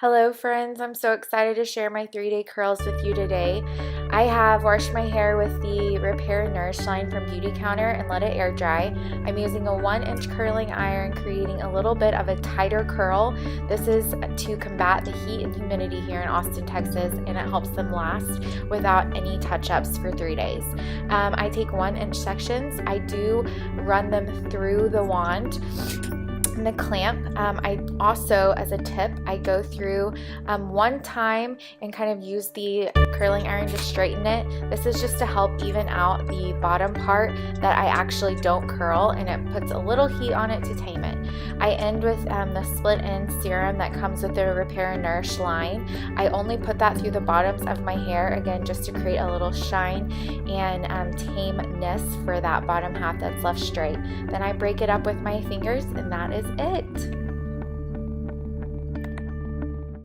Hello friends, I'm so excited to share my 3-day curls with you today. I have washed my hair with the Repair and Nourish line from Beautycounter and let it air dry. I'm using a 1-inch curling iron, creating a little bit of a tighter curl. This is to combat the heat and humidity here in Austin, Texas, and it helps them last without any touch-ups for 3 days. I take 1-inch sections. I do run them through the wand and the clamp. I also, as a tip, I go through one time and kind of use the curling iron to straighten it. This is just to help even out the bottom part that I actually don't curl, and it puts a little heat on it to tame it. I end with the split end serum that comes with the Repair and Nourish line. I only put that through the bottoms of my hair, again, just to create a little shine and tameness for that bottom half that's left straight. Then I break it up with my fingers, and that is it.